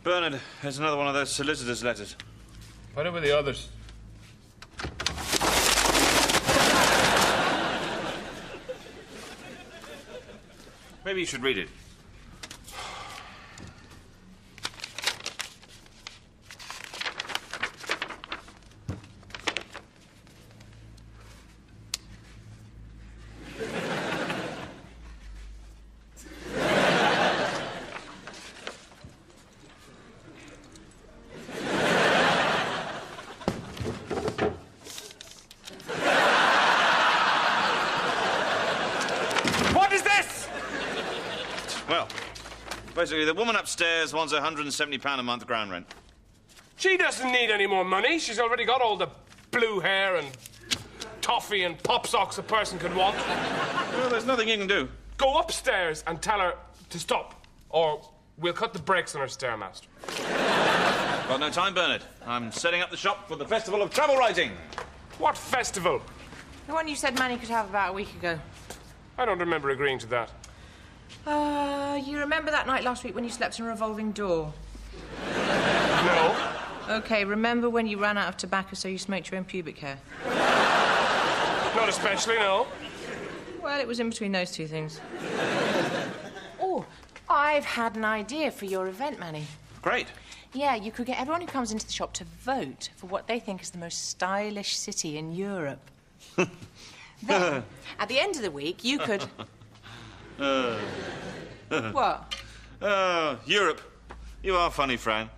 Bernard, here's another one of those solicitor's letters. What about the others? Maybe you should read it. Well, basically, the woman upstairs wants £170 a month ground rent. She doesn't need any more money. She's already got all the blue hair and toffee and pop socks a person could want. Well, there's nothing you can do. Go upstairs and tell her to stop, or we'll cut the brakes on her Stairmaster. Got no time, Bernard. I'm setting up the shop for the Festival of Travel Writing. What festival? The one you said Manny could have about a week ago. I don't remember agreeing to that. You remember that night last week when you slept in a revolving door? No. OK, remember when you ran out of tobacco so you smoked your own pubic hair? Not especially, no. Well, it was in between those two things. Oh, I've had an idea for your event, Manny. Great. Yeah, you could get everyone who comes into the shop to vote for what they think is the most stylish city in Europe. Then, at the end of the week, you could... What? Europe. You are funny, Fran.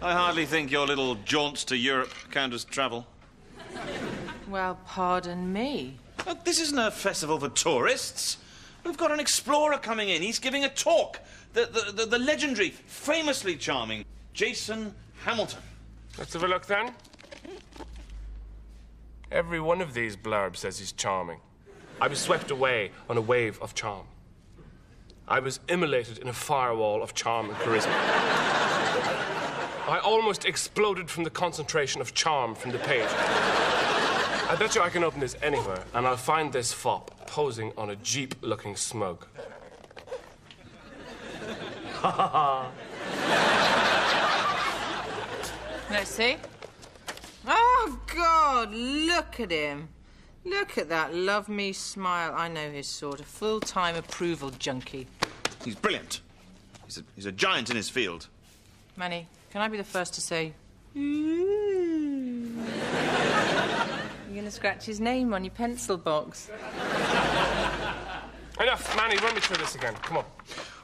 I hardly think your little jaunts to Europe count as travel. Well, pardon me. Look, this isn't a festival for tourists. We've got an explorer coming in. He's giving a talk. The legendary, famously charming Jason Hamilton. Let's have a look, then. Every one of these blurbs says he's charming. I was swept away on a wave of charm. I was immolated in a firewall of charm and charisma. I almost exploded from the concentration of charm from the page. I bet you I can open this anywhere, and I'll find this fop posing on a Jeep-looking smug. Ha ha ha. Let's see. Oh, God, look at him. Look at that love me smile. I know his sort, a full-time approval junkie. He's brilliant. He's a giant in his field. Manny, can I be the first to say... Ooh. You're going to scratch his name on your pencil box. Enough, Manny, run me through this again. Come on.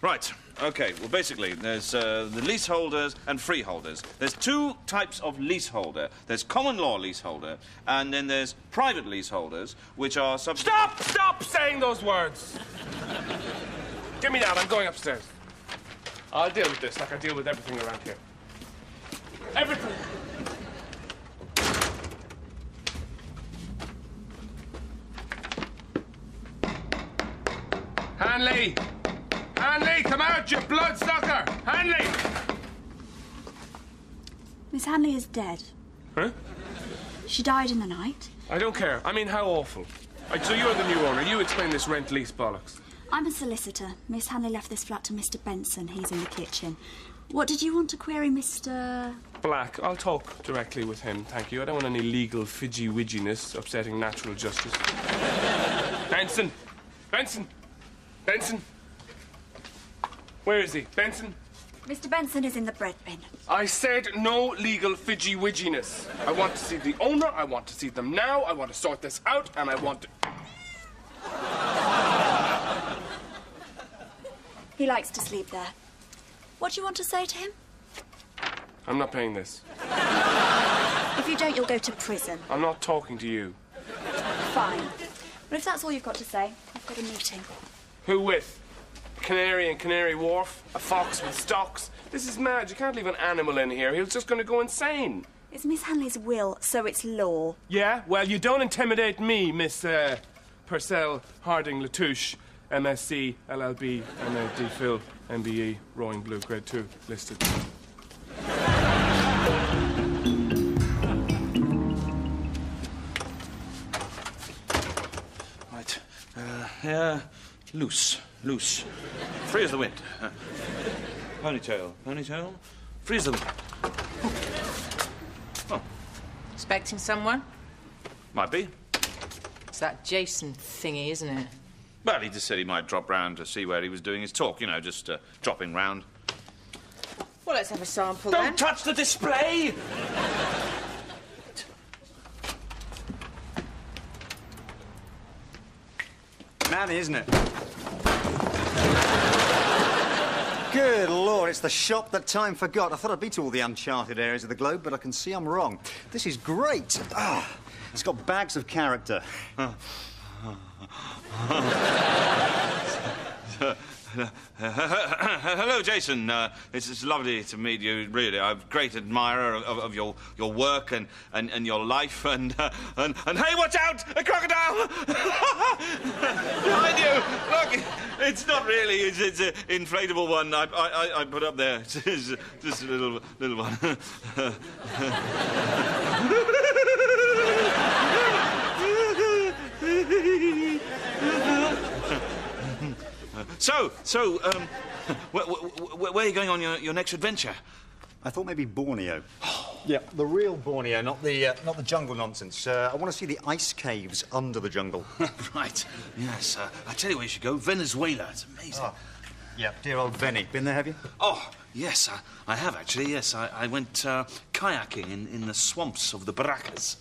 Right, OK. Well, basically, there's the leaseholders and freeholders. There's two types of leaseholder. There's common law leaseholder, and then there's private leaseholders, which are subject... Stop saying those words! Give me that, I'm going upstairs. I'll deal with this like I deal with everything around here. Everything! Hanley! Hanley, come out, you bloodsucker! Hanley! Miss Hanley is dead. Huh? She died in the night. I don't care. I mean, how awful. Right, so you're the new owner. You explain this rent-lease bollocks. I'm a solicitor. Miss Hanley left this flat to Mr. Benson. He's in the kitchen. What did you want to query, Mr... Black? I'll talk directly with him, thank you. I don't want any legal fidgy-widginess upsetting natural justice. Benson! Benson! Benson! Where is he? Benson? Mr. Benson is in the bread bin. I said no legal fidgy-widginess. I want to see the owner, I want to see them now, I want to sort this out, and I want to... He likes to sleep there. What do you want to say to him? I'm not paying this. If you don't, you'll go to prison. I'm not talking to you. Fine. But if that's all you've got to say, I've got a meeting. Who with? Canary in Canary Wharf? A fox with stocks? This is mad. You can't leave an animal in here. He was just going to go insane. It's Miss Hanley's will, so it's law. Yeah? Well, you don't intimidate me, Miss, Purcell Harding Latouche, MSc, LLB, MA, Phil, MBE, Rowing Blue, Grade 2, listed. Right. Yeah. Loose. Free as the wind. Ponytail. Freeze them. Oh, Expecting someone? might be. It's that Jason thingy, isn't it? Well, he just said he might drop round to see where he was doing his talk, you know, just dropping round. Well, let's have a sample Don't then. touch the display! Manny, isn't it? Good Lord, it's the shop that time forgot. I thought I'd been to all the uncharted areas of the globe, but I can see I'm wrong. This is great. Ah, it's got bags of character. Hello, Jason. It's lovely to meet you, really. I'm a great admirer of your work and your life. And hey, watch out! A crocodile! Behind you! Look, it's not really. It's an inflatable one I put up there. It's just a little one. So, where are you going on your next adventure? I thought maybe Borneo. Yeah, the real Borneo, not the jungle nonsense. I want to see the ice caves under the jungle. Right. Yes. I tell you where you should go. Venezuela. It's amazing. Oh, yeah, dear old Venny. Been there, have you? Oh, yes, I have actually. Yes, I went kayaking in the swamps of the Barracas.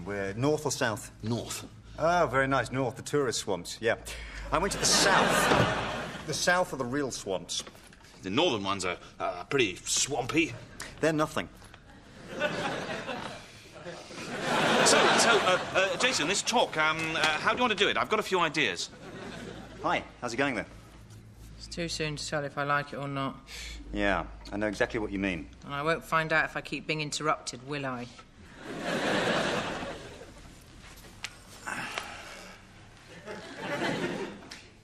Where, north or south? North. Oh, very nice. North, the tourist swamps, yeah. I went to the south. The south are the real swamps. The northern ones are pretty swampy. They're nothing. So, Jason, this talk, how do you want to do it? I've got a few ideas. Hi, how's it going there? It's too soon to tell if I like it or not. Yeah, I know exactly what you mean. And I won't find out if I keep being interrupted, will I?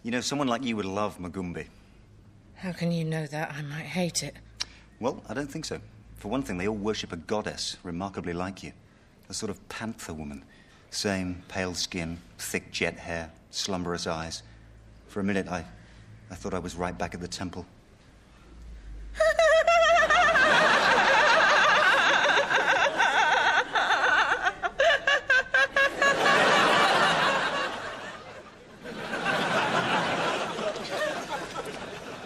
You know, someone like you would love Magumbi. How can you know that? I might hate it. Well, I don't think so. For one thing, they all worship a goddess remarkably like you. A sort of panther woman. Same pale skin, thick jet hair, slumberous eyes. For a minute, I thought I was right back at the temple.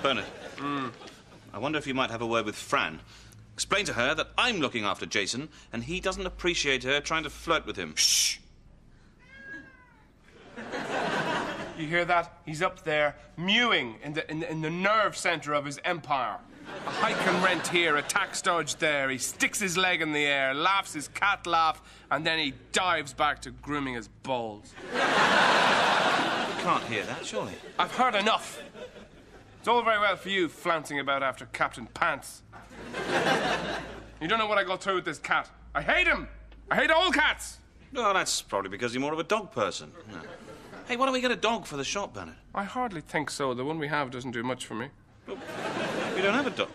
Bernard. I wonder if you might have a word with Fran. Explain to her that I'm looking after Jason, and he doesn't appreciate her trying to flirt with him. Shh! You hear that? He's up there, mewing in the nerve centre of his empire. A hike and rent here, a tax dodge there. He sticks his leg in the air, laughs his cat laugh, and then he dives back to grooming his balls. You can't hear that, surely. I've heard enough. It's all very well for you flouncing about after Captain Pants. You don't know what I go through with this cat. I hate him. I hate all cats. Well, that's probably because you're more of a dog person. No. Hey, why don't we get a dog for the shop, Bernard? I hardly think so. The one we have doesn't do much for me. Well, we don't have a dog.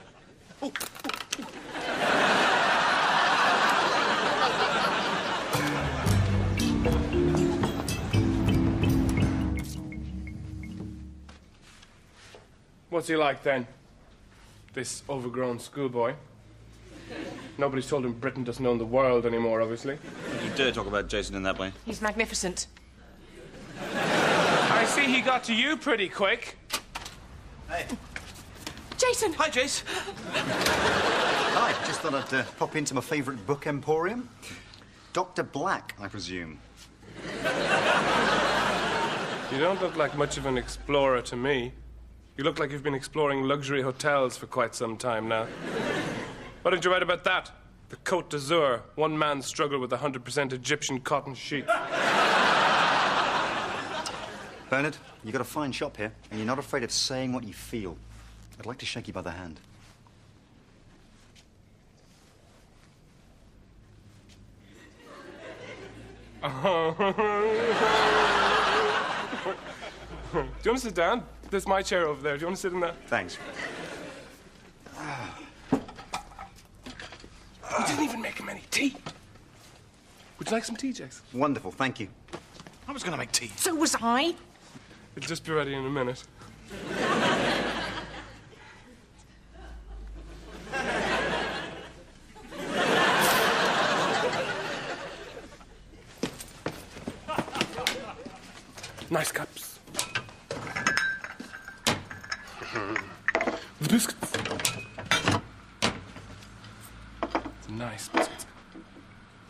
Oh. What's he like, then? This overgrown schoolboy. Nobody's told him Britain doesn't own the world anymore, obviously. You dare talk about Jason in that way? He's magnificent. I see he got to you pretty quick. Hey. Jason! Hi, Jace. Hi, just thought I'd pop into my favourite book emporium. Dr. Black, I presume. You don't look like much of an explorer to me. You look like you've been exploring luxury hotels for quite some time now. What did you write about that? The Côte d'Azur, one man's struggle with 100% Egyptian cotton sheets. Bernard, you've got a fine shop here, and you're not afraid of saying what you feel. I'd like to shake you by the hand. Do you want to sit down? There's my chair over there. Do you want to sit in that? Thanks. We didn't even make him any tea. Would you like some tea, Jace? Wonderful, thank you. I was going to make tea. So was I. It'll just be ready in a minute. Nice cups. The biscuits. Nice biscuits.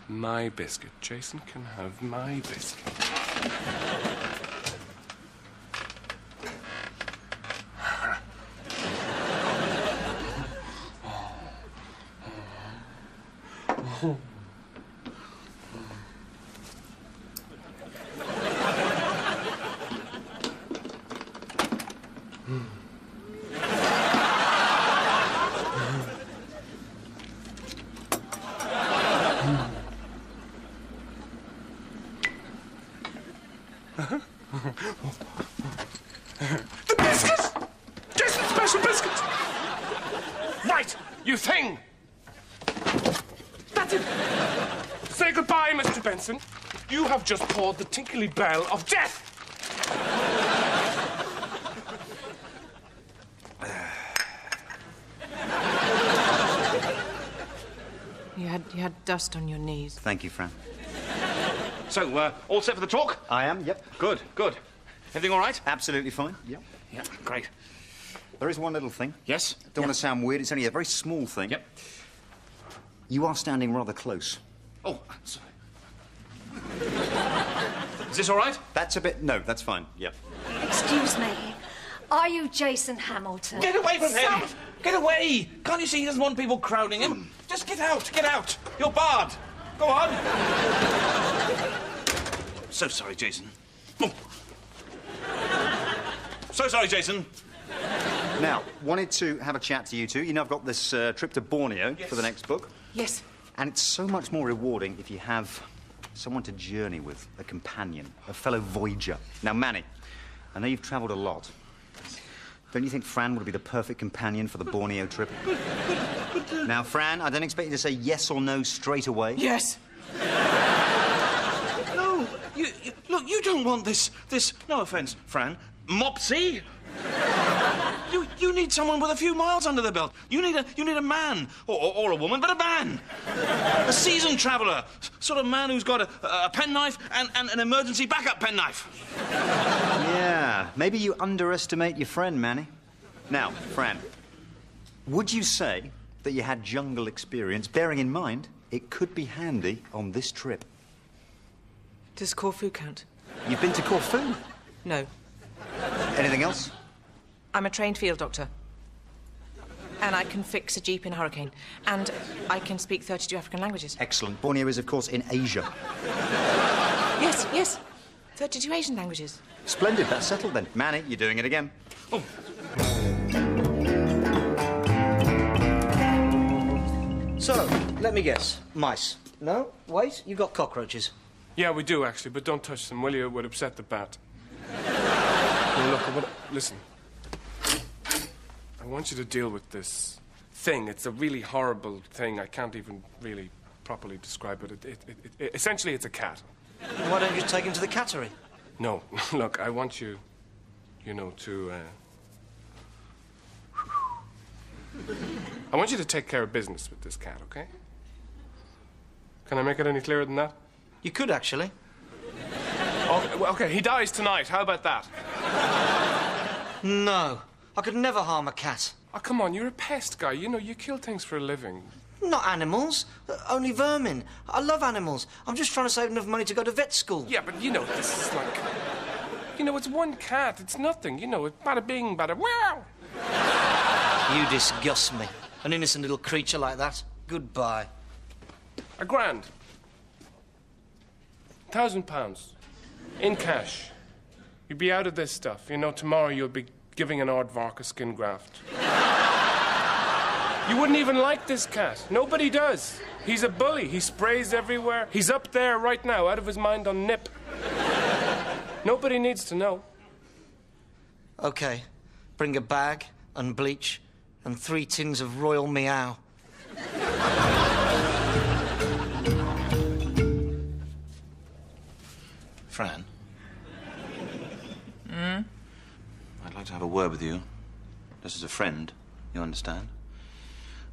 My biscuit. Jason can have my biscuit. The biscuits! Jason's special biscuits! Right, you thing! That's it! Say goodbye, Mr. Benson. You have just called the tinkly bell of death! You had dust on your knees. Thank you, Fran. So, all set for the talk? I am, yep. Good, good. Everything all right? Absolutely fine. Yep. Yeah, great. There is one little thing. Yes? Don't want to sound weird. It's only a very small thing. Yep. You are standing rather close. Oh, sorry. Is this all right? That's a bit... No, that's fine. Yep. Excuse me. Are you Jason Hamilton? Get away from him! Get away! Can't you see he doesn't want people crowding him? Just get out, get out! You're barred! Go on! So sorry, Jason. Oh. So sorry, Jason. Now, wanted to have a chat to you two. You know, I've got this trip to Borneo for the next book. Yes. And it's so much more rewarding if you have someone to journey with, a companion, a fellow voyager. Now, Manny, I know you've travelled a lot. Don't you think Fran would be the perfect companion for the Borneo trip? Now, Fran, I don't expect you to say yes or no straight away. Yes. No, look, you don't want this, no offence, Fran, mopsy. You need someone with a few miles under the belt. You need a man, or a woman, but a man. A seasoned traveller. Sort of man who's got a penknife and an emergency backup penknife. Yeah, maybe you underestimate your friend, Manny. Now, Fran, would you say that you had jungle experience, bearing in mind it could be handy on this trip? Does Corfu count? You've been to Corfu? No. Anything else? I'm a trained field doctor. And I can fix a jeep in a hurricane. And I can speak 32 African languages. Excellent. Borneo is, of course, in Asia. Yes. 32 Asian languages. Splendid. That's settled, then. Manny, you're doing it again. Oh. So, let me guess. Mice. No? Wait, you got cockroaches. Yeah, we do, actually, but don't touch them, will you? It would upset the bat. Now, look, listen. I want you to deal with this thing. It's a really horrible thing. I can't even really properly describe it. Essentially, it's a cat. Why don't you take him to the cattery? No, look, I want you, to, I want you to take care of business with this cat, okay? Can I make it any clearer than that? You could, actually. Okay, he dies tonight. How about that? No. I could never harm a cat. Oh, come on, you're a pest guy. You kill things for a living. Not animals. Only vermin. I love animals. I'm just trying to save enough money to go to vet school. Yeah, but this is like... it's one cat. It's nothing. It's bada bing, bada wow. You disgust me. An innocent little creature like that. Goodbye. £1,000. £1,000. In cash. You'd be out of this stuff. Tomorrow you'll be giving an aardvark a skin graft. You wouldn't even like this cat. Nobody does. He's a bully. He sprays everywhere. He's up there right now, out of his mind on nip. Nobody needs to know. OK. Bring a bag and bleach and 3 tins of Royal Meow. Fran? I'd like to have a word with you. Just as a friend, you understand?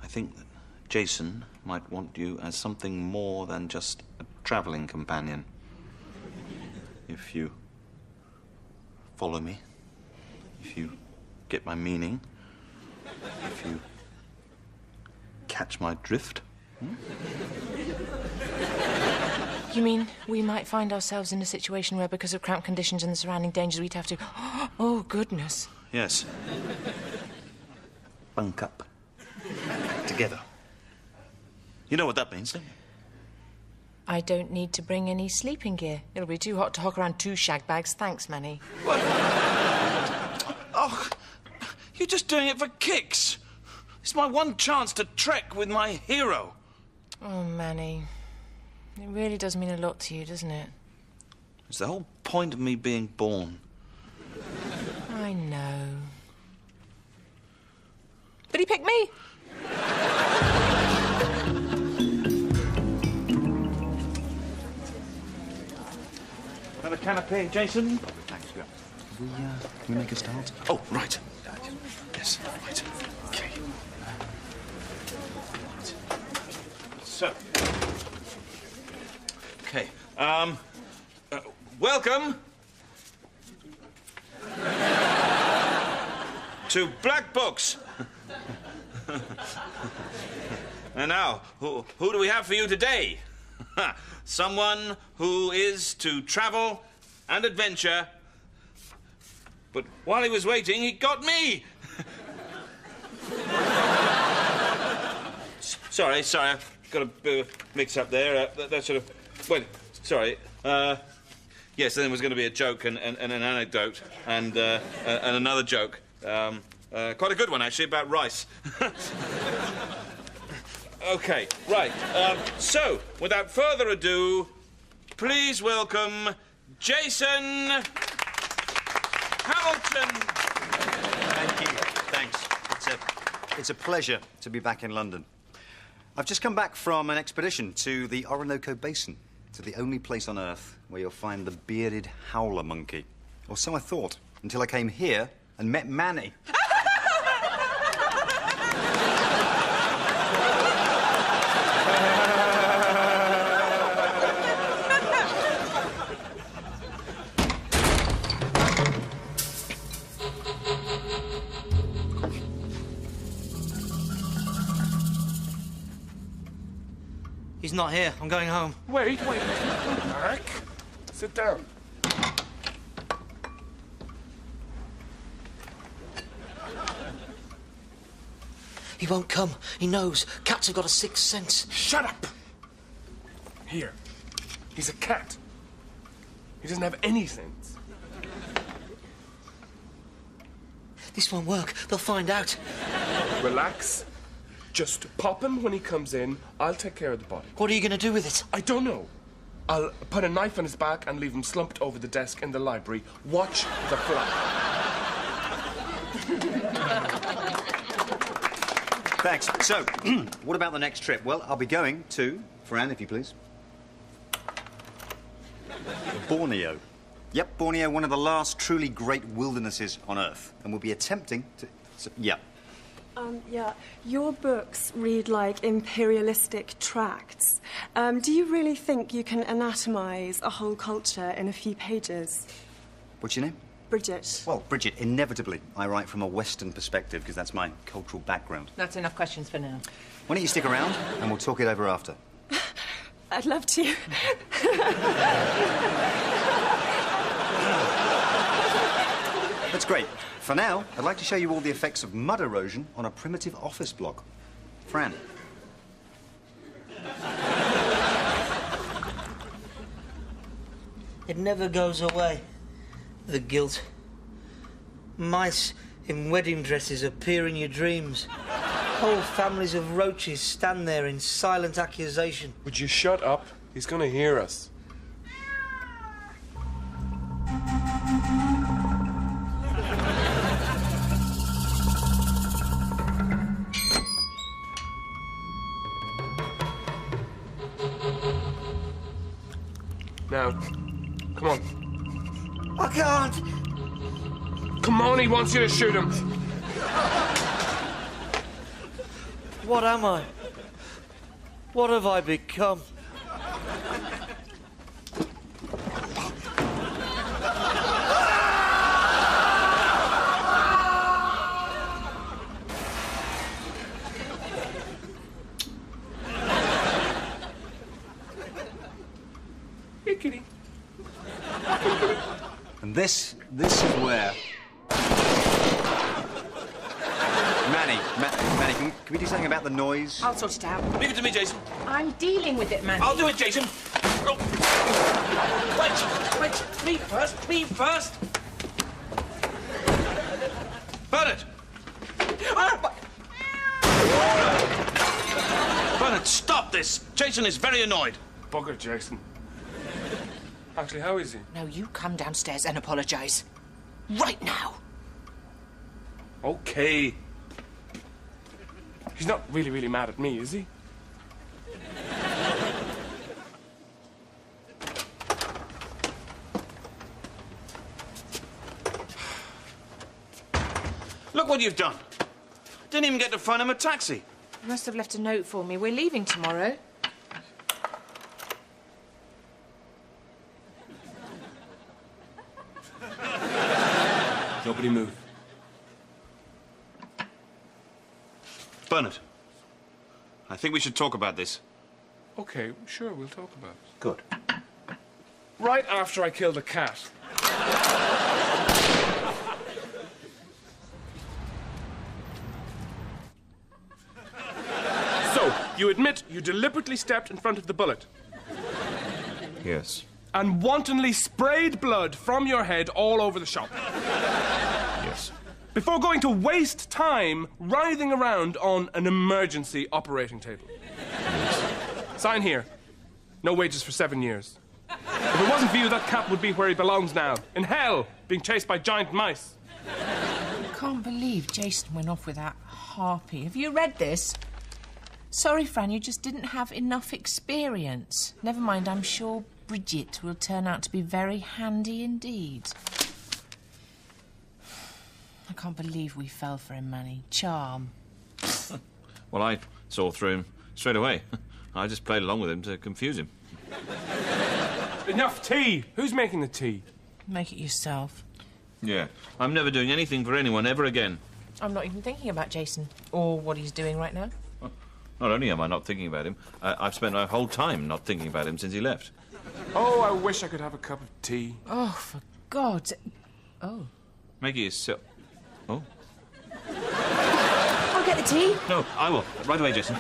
I think that Jason might want you as something more than just a travelling companion. If you follow me, if you get my meaning, if you catch my drift. You mean we might find ourselves in a situation where, because of cramped conditions and the surrounding dangers, we'd have to... Oh, goodness. Yes. Bunk up. Together. You know what that means, don't you? I don't need to bring any sleeping gear. It'll be too hot to hawk around 2 shag bags. Thanks, Manny. Oh, you're just doing it for kicks. It's my one chance to trek with my hero. Oh, Manny. It really does mean a lot to you, doesn't it? It's the whole point of me being born. I know. But he picked me. Another canapé, Jason? Thanks, yeah. Can we make a start? Oh, right. Yes, right. Okay. So. Okay. Welcome to Black Books. And now, who do we have for you today? Someone who is to travel and adventure. But while he was waiting, he got me. Sorry, I've got a bit of mix-up there. That sort of... Wait, sorry. Yes, then there was going to be a joke and an anecdote and another joke. Quite a good one, actually, about rice. OK, right. So, without further ado, please welcome Jason Hamilton. Thank you. Thanks. It's a pleasure to be back in London. I've just come back from an expedition to the Orinoco Basin, to the only place on Earth where you'll find the bearded howler monkey. Or so I thought, until I came here and met Manny. He's not here. I'm going home. Wait. Come back. Sit down. He won't come. He knows. Cats have got a sixth sense. Shut up! Here. He's a cat. He doesn't have any sense. This won't work. They'll find out. Relax. Just pop him when he comes in. I'll take care of the body. What are you going to do with it? I don't know. I'll put a knife on his back and leave him slumped over the desk in the library. Watch the flap. Thanks. So, what about the next trip? Well, I'll be going to, Fran, if you please, Borneo. Yep, Borneo, one of the last truly great wildernesses on Earth. And we'll be attempting to... yeah. Yeah, your books read like imperialistic tracts. Do you really think you can anatomize a whole culture in a few pages? What's your name? Bridget. Well, Bridget, inevitably, I write from a Western perspective because that's my cultural background. That's enough questions for now. Why don't you stick around and we'll talk it over after? I'd love to. That's great. For now, I'd like to show you all the effects of mud erosion on a primitive office block. Fran. It never goes away. The guilt. Mice in wedding dresses appear in your dreams. Whole families of roaches stand there in silent accusation. Would you shut up? He's going to hear us. Now, come on. I can't. Come on, he wants you to shoot him. What am I? What have I become? this is where... Manny, can we do something about the noise? I'll sort it out. Leave it to me, Jason. I'm dealing with it, man. I'll do it, Jason. Oh. Wait. Me first. Bernard! Bernard, stop this! Jason is very annoyed. Bugger, Jason. Actually, how is he? No, you come downstairs and apologise. Right now. Okay. He's not really mad at me, is he? Look what you've done. Didn't even get to find him a taxi. You must have left a note for me. We're leaving tomorrow. Nobody move. Bernard, I think we should talk about this. Okay, sure, we'll talk about it. Good. Right after I killed the cat. So, you admit you deliberately stepped in front of the bullet Yes. and wantonly sprayed blood from your head all over the shop Yes. before going to waste time writhing around on an emergency operating table. Sign here. No wages for 7 years. If it wasn't for you, that cat would be where he belongs now. In hell, being chased by giant mice. I can't believe Jason went off with that harpy. Have you read this? Sorry, Fran, you just didn't have enough experience. Never mind, I'm sure Bridget will turn out to be very handy indeed. I can't believe we fell for him, Manny. Charm. Well, I saw through him straight away. I just played along with him to confuse him. Enough tea! Who's making the tea? Make it yourself. Yeah. I'm never doing anything for anyone ever again. I'm not even thinking about Jason or what he's doing right now. Not only am I not thinking about him, I've spent my whole time not thinking about him since he left. Oh, I wish I could have a cup of tea. Oh, for God's... Oh. Make it yourself. Oh. I'll get the tea. No, I will. Right away, Jason.